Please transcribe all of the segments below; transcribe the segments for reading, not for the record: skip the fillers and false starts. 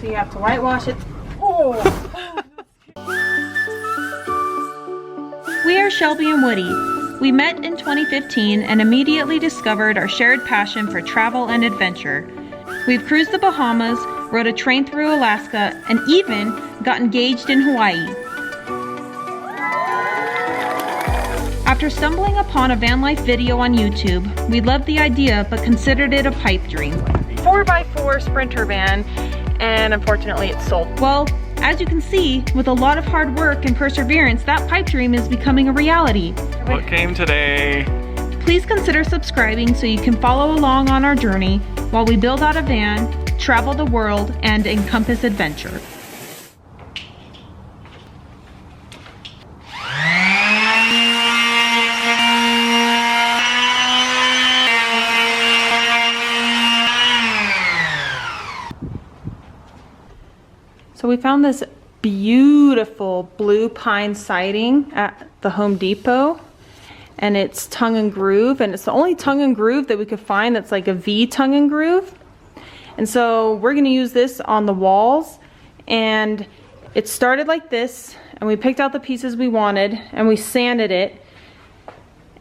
So you have to whitewash it. Oh! We are Shelby and Woody. We met in 2015 and immediately discovered our shared passion for travel and adventure. We've cruised the Bahamas, rode a train through Alaska, and even got engaged in Hawaii. After stumbling upon a van life video on YouTube, we loved the idea but considered it a pipe dream. 4x4 Sprinter van, and unfortunately it's sold. Well, as you can see, with a lot of hard work and perseverance, that pipe dream is becoming a reality. What came today? Please consider subscribing so you can follow along on our journey while we build out a van, travel the world, and Encompass Adventure. So we found this beautiful blue pine siding at the Home Depot, and it's tongue and groove, and it's the only tongue and groove that we could find that's like a V tongue and groove. And so we're going to use this on the walls, and it started like this, and we picked out the pieces we wanted and we sanded it,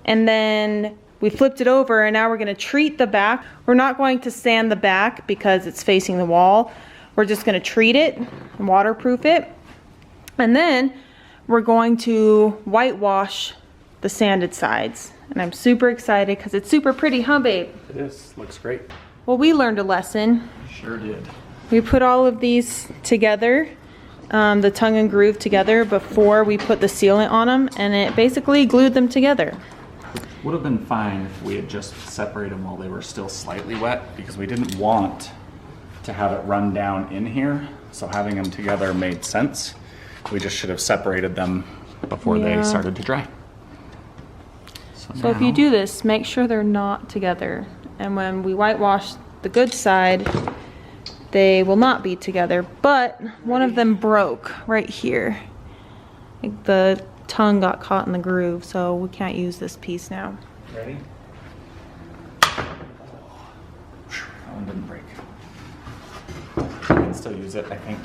and then we flipped it over, and now we're going to treat the back. We're not going to sand the back because it's facing the wall. We're just going to treat it and waterproof it, and then we're going to whitewash the sanded sides. And I'm super excited because it's super pretty, huh babe? It is. Looks great. Well, we learned a lesson. Sure did. We put all of these together, the tongue and groove together before we put the sealant on them, and it basically glued them together. Would have been fine if we had just separated them while they were still slightly wet, because we didn't want to have it run down in here. So having them together made sense. We just should have separated them before they started to dry. So if you do this, make sure they're not together. And when we whitewash the good side, they will not be together. But one of them broke right here. Like the tongue got caught in the groove, so we can't use this piece now. Ready? That one didn't break. You can still use it, I think.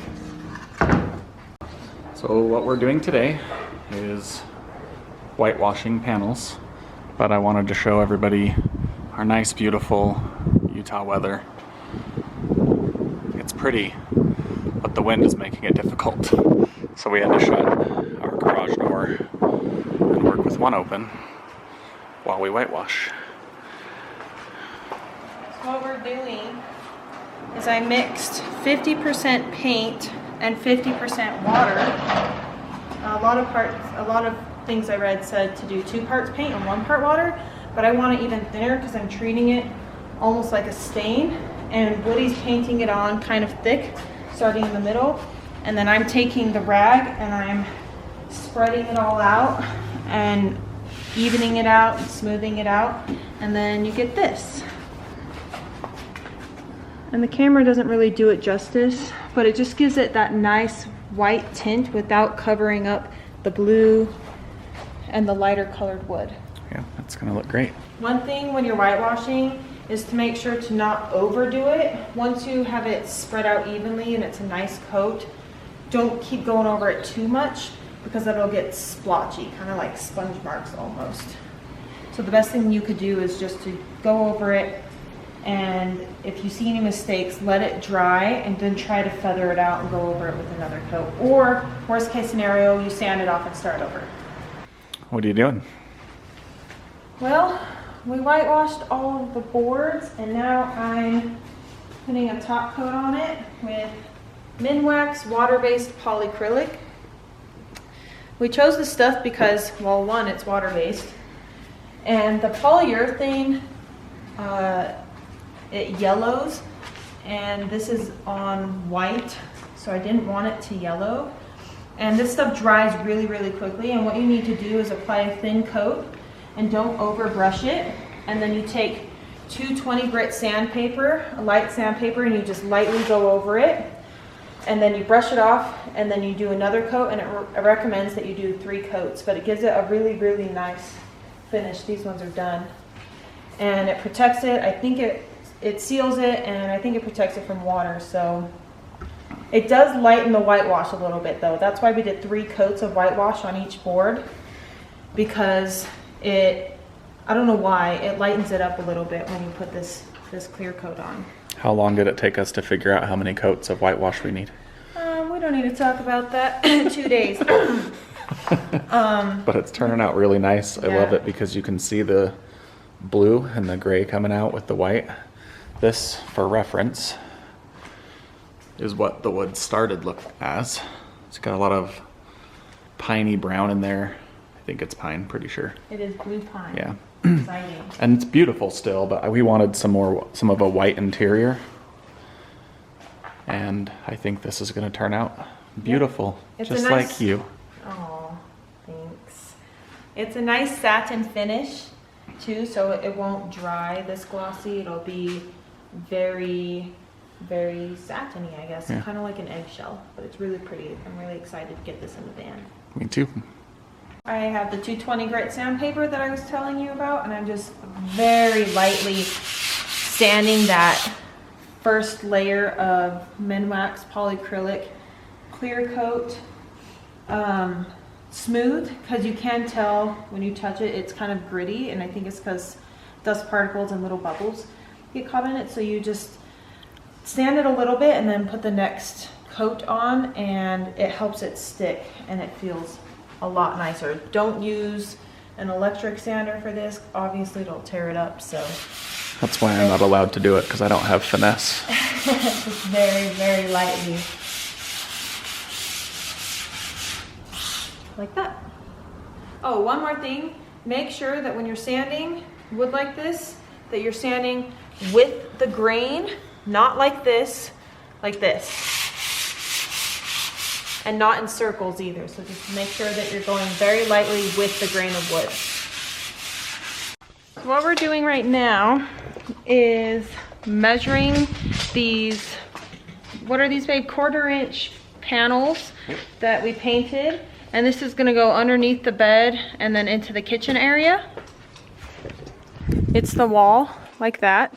So what we're doing today is whitewashing panels, but I wanted to show everybody our nice, beautiful Utah weather. It's pretty, but the wind is making it difficult. So we had to shut our garage door and work with one open while we whitewash. So what we're doing is I mixed 50% paint and 50% water. A lot of things I read said to do 2 parts paint and 1 part water, but I want it even thinner because I'm treating it almost like a stain, and Woody's painting it on kind of thick, starting in the middle, and then I'm taking the rag and I'm spreading it all out and evening it out and smoothing it out, and then you get this. And the camera doesn't really do it justice, but it just gives it that nice white tint without covering up the blue and the lighter colored wood. Yeah, that's gonna look great. One thing when you're whitewashing is to make sure to not overdo it. Once you have it spread out evenly and it's a nice coat, don't keep going over it too much because it'll get splotchy, kind of like sponge marks almost. So the best thing you could do is just to go over it, and if you see any mistakes, let it dry and then try to feather it out and go over it with another coat. Or worst case scenario, you sand it off and start over. What are you doing? Well, we whitewashed all of the boards, and now I'm putting a top coat on it with Minwax water-based polyacrylic. We chose this stuff because, well, one, it's water-based, and the polyurethane, it yellows, and this is on white, so I didn't want it to yellow. And this stuff dries really, really quickly, and what you need to do is apply a thin coat and don't over brush it. And then you take 220 grit sandpaper, a light sandpaper, and you just lightly go over it. And then you brush it off, and then you do another coat, and it recommends that you do 3 coats, but it gives it a really, really nice finish. These ones are done. And it protects it. I think it seals it, and I think it protects it from water, so It does lighten the whitewash a little bit though. That's why we did 3 coats of whitewash on each board, because it, I don't know why, it lightens it up a little bit when you put this clear coat on. How long did it take us to figure out how many coats of whitewash we need? We don't need to talk about that. 2 days. But it's turning out really nice. I love Yeah. it because you can see the blue and the gray coming out with the white. This, for reference, is what the wood started look as. It's got a lot of piney brown in there. I think it's pine, pretty sure. It is blue pine. Yeah. Exciting. And it's beautiful still, but we wanted some of a white interior. And I think this is going to turn out beautiful, It's just a nice- like you. Oh, thanks. It's a nice satin finish too, so it won't dry this glossy. It'll be very, very satiny, I guess. Yeah. Kind of like an eggshell, but it's really pretty. I'm really excited to get this in the van. Me too. I have the 220 grit sandpaper that I was telling you about, and I'm just very lightly sanding that first layer of Minwax polyacrylic clear coat smooth, because you can tell when you touch it, it's kind of gritty, and I think it's because dust particles and little bubbles get caught in it. So you just sand it a little bit and then put the next coat on, and it helps it stick and it feels a lot nicer. Don't use an electric sander for this. Obviously it'll tear it up, so That's why I'm not allowed to do it, because I don't have finesse. just very, very lightly. Like that. Oh, one more thing. Make sure that when you're sanding wood like this, that you're sanding with the grain, not like this, and not in circles either. So just make sure that you're going very lightly with the grain of wood. So what we're doing right now is measuring these, what are these, babe? 1/4 inch panels that we painted. And this is gonna go underneath the bed and then into the kitchen area. It's the wall, like that,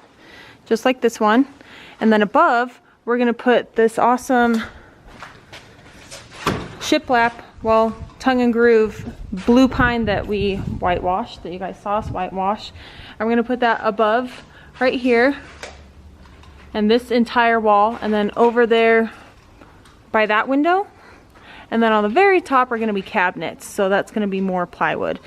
just like this one. And then above, we're gonna put this awesome Shiplap, well, tongue and groove blue pine that we whitewashed, that you guys saw us whitewash. And we're gonna put that above, right here, and this entire wall, and then over there by that window. And then on the very top are gonna be cabinets, so that's gonna be more plywood.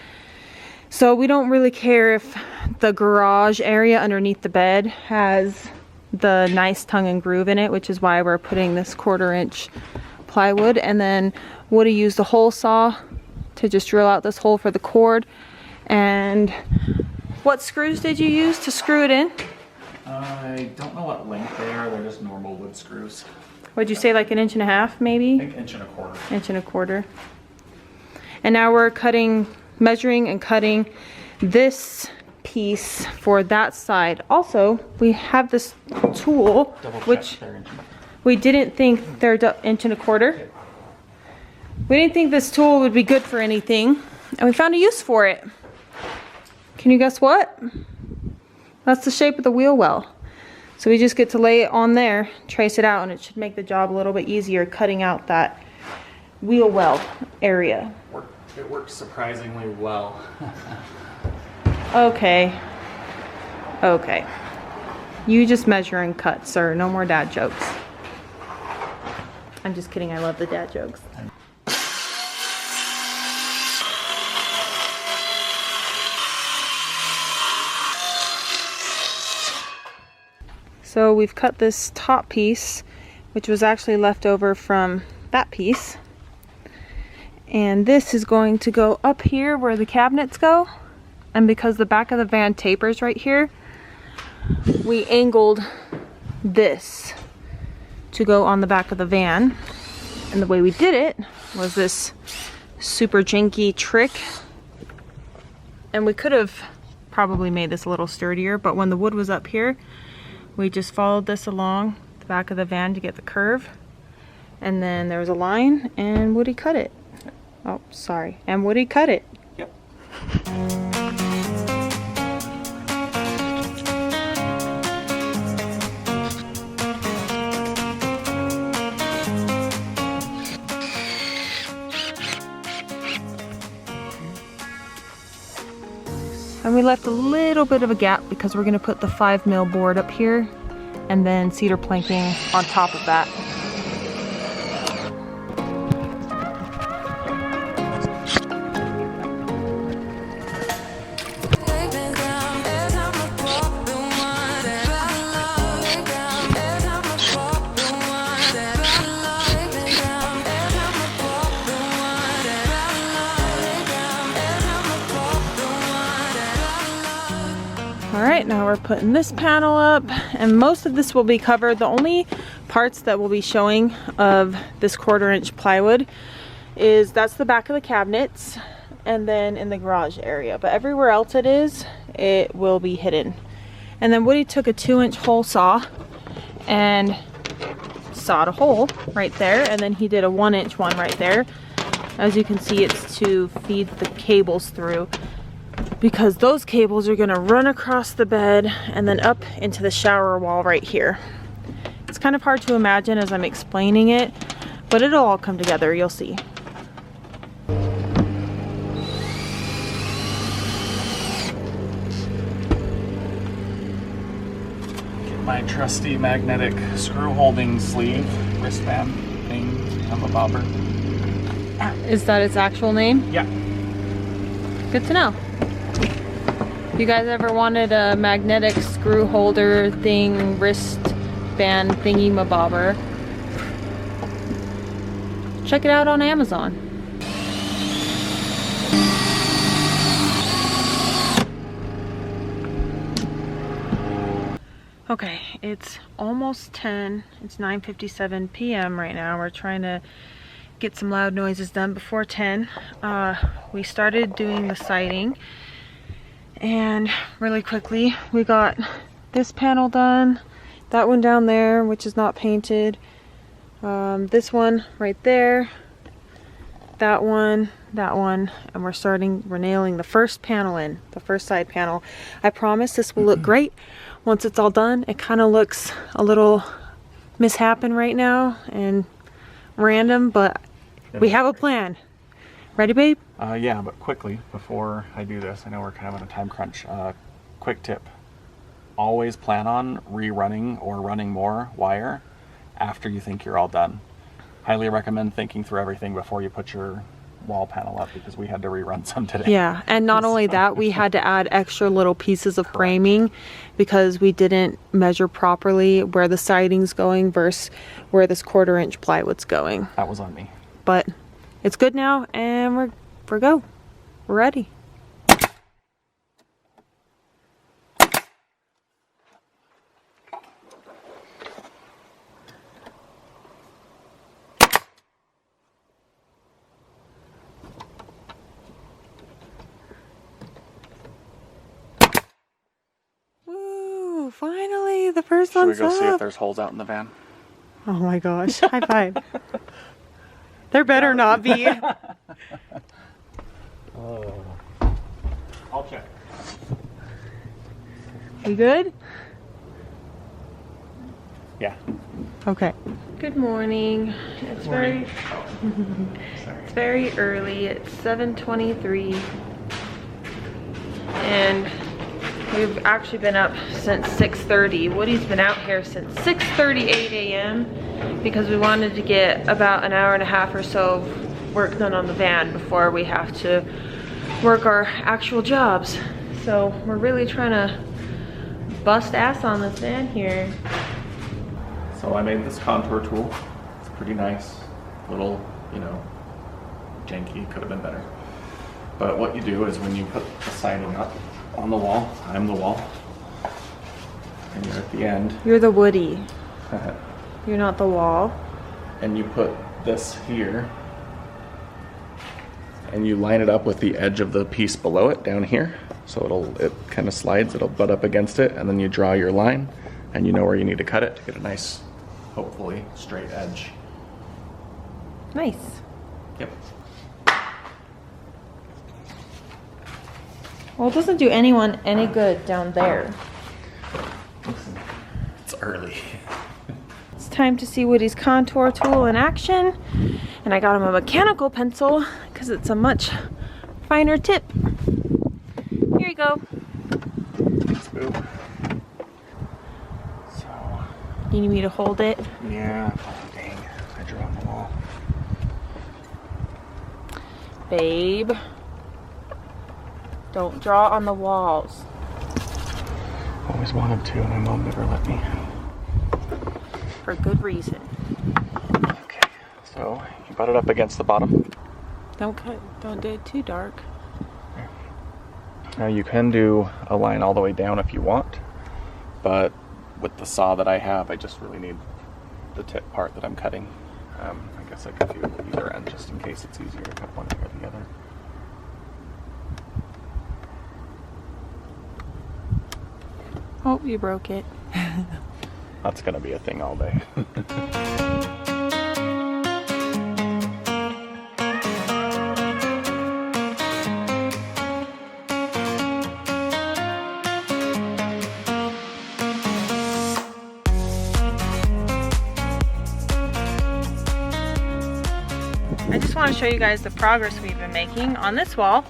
So we don't really care if the garage area underneath the bed has the nice tongue and groove in it, which is why we're putting this 1/4 inch plywood. And then Woody used a hole saw to just drill out this hole for the cord. And what screws did you use to screw it in? I don't know what length they are. They're just normal wood screws. Would you say like 1.5 inches maybe? I think 1.25 inches. 1.25 inches. And now we're cutting, measuring and cutting this piece for that side. Also, we have this tool, which we didn't think they're 1.25 inches. We didn't think this tool would be good for anything, and we found a use for it. Can you guess what? That's the shape of the wheel well. So we just get to lay it on there, trace it out, and it should make the job a little bit easier cutting out that wheel well area. It works surprisingly well. Okay. Okay. You just measure and cut, sir. No more dad jokes. I'm just kidding. I love the dad jokes. So we've cut this top piece, which was actually left over from that piece. And this is going to go up here where the cabinets go. And because the back of the van tapers right here, we angled this to go on the back of the van. And the way we did it was this super janky trick. And we could have probably made this a little sturdier, but when the wood was up here, we just followed this along the back of the van to get the curve. And then there was a line, and Woody cut it. Oh, sorry. And Woody cut it. Yep. And we left a little bit of a gap because we're gonna put the 5 mil board up here and then cedar planking on top of that. All right, now we're putting this panel up, and most of this will be covered. The only parts that will be showing of this 1/4" plywood is that's the back of the cabinets and then in the garage area, but everywhere else it will be hidden. And then Woody took a 2" hole saw and sawed a hole right there, and then he did a 1" one right there. As you can see, it's to feed the cables through, because those cables are gonna run across the bed and then up into the shower wall right here. It's kind of hard to imagine as I'm explaining it, but it'll all come together, you'll see. Get my trusty magnetic screw holding sleeve wristband thing of a bobber. Is that its actual name? Yeah. Good to know. You guys ever wanted a magnetic screw holder thing, wristband thingy mabobber? Check it out on Amazon. Okay, it's almost 10. It's 9:57 p.m. right now. We're trying to get some loud noises done before 10. We started doing the siding. And really quickly, we got this panel done, that one down there, which is not painted, this one right there, that one, and we're nailing the first panel in, the first side panel. I promise this will look great once it's all done. It kind of looks a little mishappen right now and random, but we have a plan. Ready, babe? Yeah, but quickly, before I do this, I know we're kind of on a time crunch. Quick tip. Always plan on rerunning or running more wire after you think you're all done. Highly recommend thinking through everything before you put your wall panel up, because we had to rerun some today. Yeah, and not only that, we had to add extra little pieces of framing because we didn't measure properly where the siding's going versus where this 1/4" plywood's going. That was on me. But it's good now, and we're ready. Woo! Finally, the first one's up. Should we go see if there's holes out in the van? Oh my gosh! High five. There better not be. Oh. I'll check. You good? Yeah. Okay. Good morning. It's very it's very early. It's 7:23. And we've actually been up since 6:30. Woody's been out here since 6:38 a.m. because we wanted to get about an hour and a half or so of work done on the van before we have to work our actual jobs. So we're really trying to bust ass on this van here. So I made this contour tool. It's pretty nice. Little, janky, could have been better. But what you do is when you put the siding up on the wall, I'm the wall, and you're at the end. You're the Woody. You're not the wall. And you put this here, and you line it up with the edge of the piece below it down here. So it kind of slides, it'll butt up against it, and then you draw your line, and you know where you need to cut it to get a nice, hopefully, straight edge. Nice. Yep. Well, it doesn't do anyone any good down there. Listen, it's early. It's time to see Woody's contour tool in action. And I got him a mechanical pencil because it's a much finer tip. Here you go. boo. So. You need me to hold it? Yeah. Oh, dang. I drew on the wall. Babe. Don't draw on the walls. Always wanted to, and my mom never let me. For good reason. Okay. So, you butt it up against the bottom. Don't do it too dark. Now you can do a line all the way down if you want, but with the saw that I have, I just really need the tip part that I'm cutting. I guess I could do either end just in case it's easier to cut one or the other. Oh, you broke it. That's gonna be a thing all day. I just want to show you guys the progress we've been making on this wall.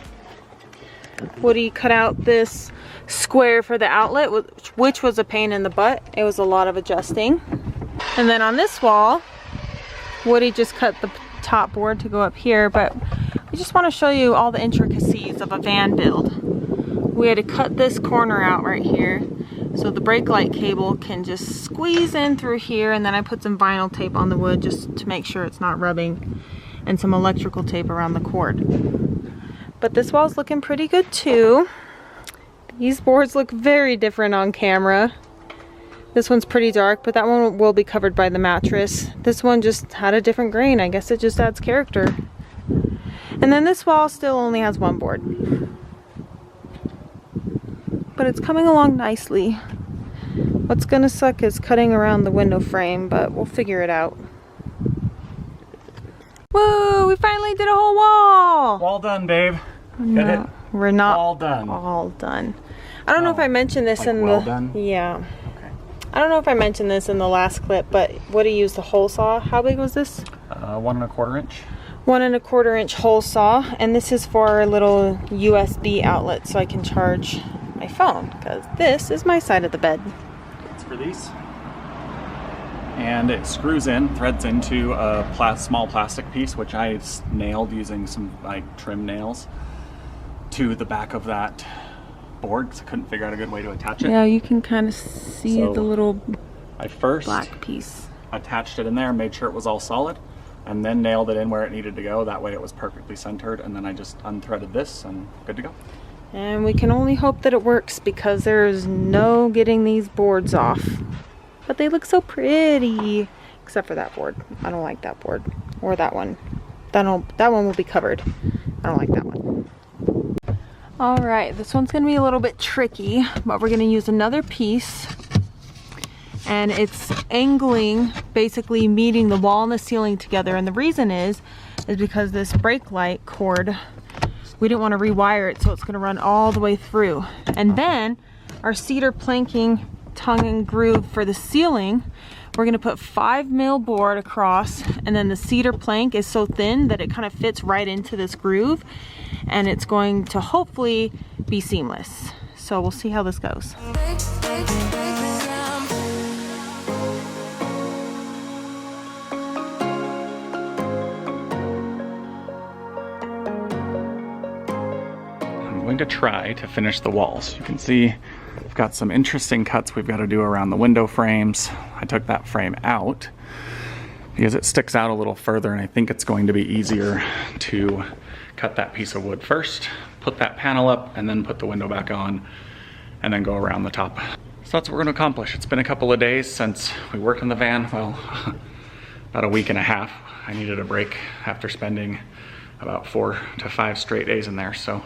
Woody cut out this square for the outlet, which was a pain in the butt. It was a lot of adjusting. And then on this wall, Woody just cut the top board to go up here, but we just want to show you all the intricacies of a van build. We had to cut this corner out right here so the brake light cable can just squeeze in through here, and then I put some vinyl tape on the wood just to make sure it's not rubbing, and some electrical tape around the cord. But this wall's looking pretty good too. These boards look very different on camera. This one's pretty dark, but that one will be covered by the mattress. This one just had a different grain. I guess it just adds character. And then this wall still only has one board. But it's coming along nicely. What's gonna suck is cutting around the window frame, but we'll figure it out. Woo! We finally did a whole wall! Wall done, babe. No, Get it? we're not all done. all done. I don't know if I mentioned this like in well the done? yeah. Okay. I don't know if I mentioned this in the last clip, but Woody used the hole saw. How big was this? 1 1/4 inch. 1 1/4 inch hole saw, and this is for a little USB outlet so I can charge my phone, because this is my side of the bed. It's for these. And it screws in, threads into a small plastic piece, which I nailed using some like trim nails to the back of that board because I couldn't figure out a good way to attach it. Yeah, you can kind of see So, the little I first black piece. attached it in there, made sure it was all solid, and then nailed it in where it needed to go. That way it was perfectly centered, and then I just unthreaded this and good to go. And we can only hope that it works because there's no getting these boards off. But they look so pretty, except for that board. I don't like that board, or that one. That one will be covered. I don't like that one. All right, this one's gonna be a little bit tricky, but we're gonna use another piece, and it's angling, basically meeting the wall and the ceiling together. And the reason is because this brake light cord, we didn't want to rewire it, so it's gonna run all the way through. And then our cedar planking tongue and groove for the ceiling, we're going to put 5 mil board across, and then the cedar plank is so thin that it kind of fits right into this groove, and it's going to hopefully be seamless. So we'll see how this goes. I'm going to try to finish the walls. You can see we've got some interesting cuts we've got to do around the window frames. I took that frame out because it sticks out a little further, and I think it's going to be easier to cut that piece of wood first, put that panel up, and then put the window back on, and then go around the top. So that's what we're going to accomplish. It's been a couple of days since we worked in the van. Well, about a week and a half. I needed a break after spending about 4 to 5 straight days in there. So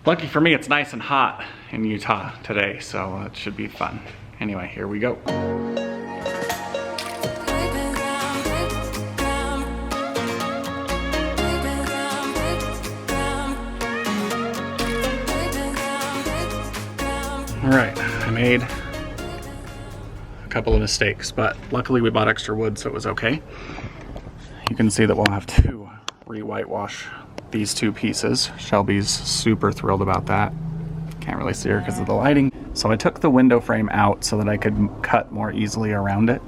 lucky for me, it's nice and hot in Utah today, so it should be fun. Anyway, here we go. All right, I made a couple of mistakes, but luckily we bought extra wood, so it was okay. You can see that we'll have to re-whitewash these 2 pieces. Shelby's super thrilled about that. Can't really see her because of the lighting. So I took the window frame out so that I could cut more easily around it.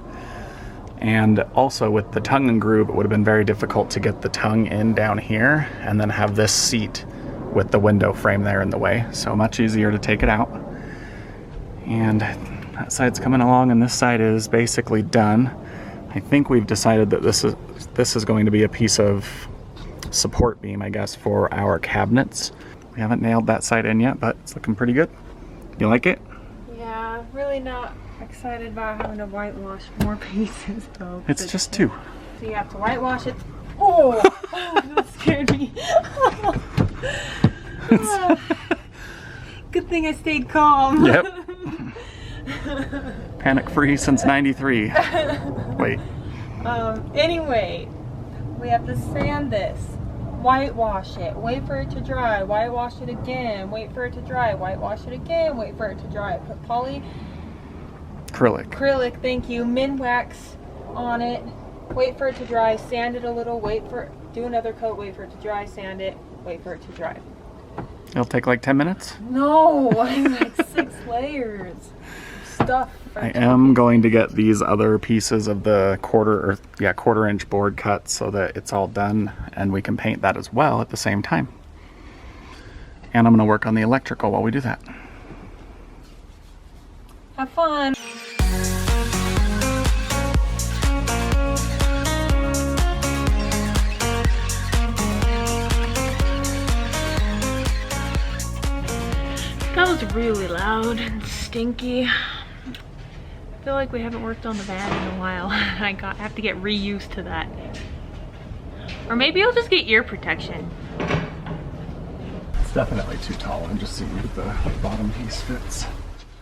And also with the tongue and groove, it would have been very difficult to get the tongue in down here and then have this seat with the window frame there in the way. So much easier to take it out. And that side's coming along and this side is basically done. I think we've decided that this is going to be a piece of support beam, I guess, for our cabinets. We haven't nailed that side in yet, but it's looking pretty good. You like it? Yeah, really not excited about having to whitewash more pieces though. It's just 2. So you have to whitewash it. Oh, that scared me. Good thing I stayed calm. Yep. Panic free since '93. Wait. Anyway, we have to sand this, whitewash it, wait for it to dry, whitewash it again, wait for it to dry, whitewash it again, wait for it to dry. Put acrylic, thank you, Minwax on it, wait for it to dry, sand it a little, do another coat, wait for it to dry, sand it, wait for it to dry. It'll take like 10 minutes? No, like 6 layers of stuff. I am going to get these other pieces of the quarter-inch board cut so that it's all done and we can paint that as well at the same time. And I'm going to work on the electrical while we do that. Have fun. That was really loud and stinky. I feel like we haven't worked on the van in a while. I have to get reused to that. Or maybe I'll just get ear protection. It's definitely too tall. I'm just seeing if the bottom piece fits.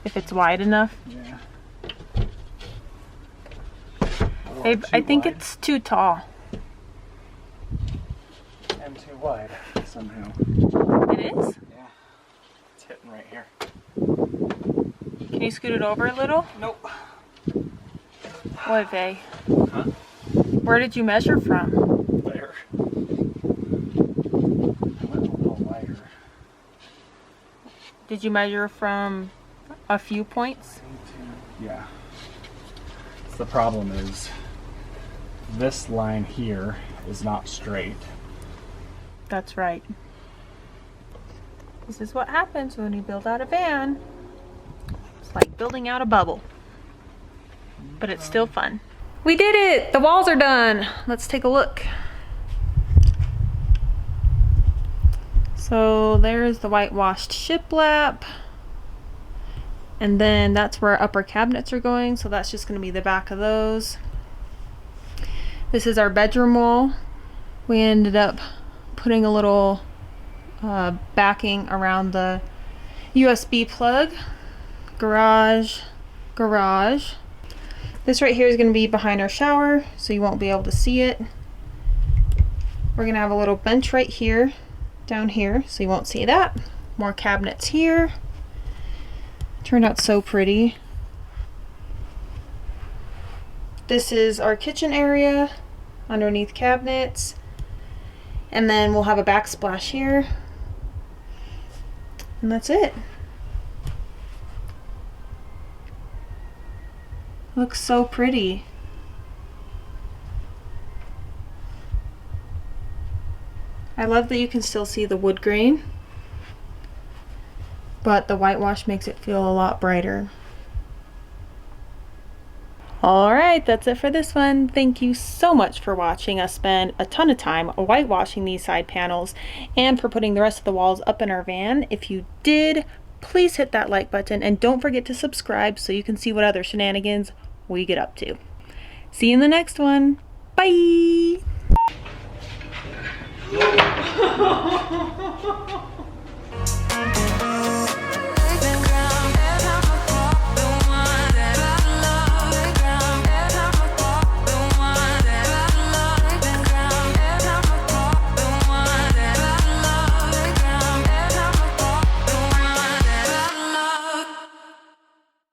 If it's wide enough. Yeah. Babe, I think it's too tall. And too wide somehow. It is? Yeah. It's hitting right here. Can you scoot it over a little? Nope. What, Vay? Huh? Where did you measure from? There. I went a little wider. Did you measure from a few points? Yeah. The problem is this line here is not straight. That's right. This is what happens when you build out a van. It's like building out a bubble. But it's still fun. We did it! The walls are done. Let's take a look. So there's the whitewashed shiplap. And then that's where our upper cabinets are going. So that's just going to be the back of those. This is our bedroom wall. We ended up putting a little backing around the USB plug. Garage. This right here is going to be behind our shower, so you won't be able to see it. We're going to have a little bench right here, down here, so you won't see that. More cabinets here. Turned out so pretty. This is our kitchen area, underneath cabinets. And then we'll have a backsplash here. And that's it. Looks so pretty. I love that you can still see the wood grain, but the whitewash makes it feel a lot brighter. Alright, that's it for this one. Thank you so much for watching us spend a ton of time whitewashing these side panels and for putting the rest of the walls up in our van. If you did, please hit that like button and don't forget to subscribe so you can see what other shenanigans we get up to. See you in the next one. Bye!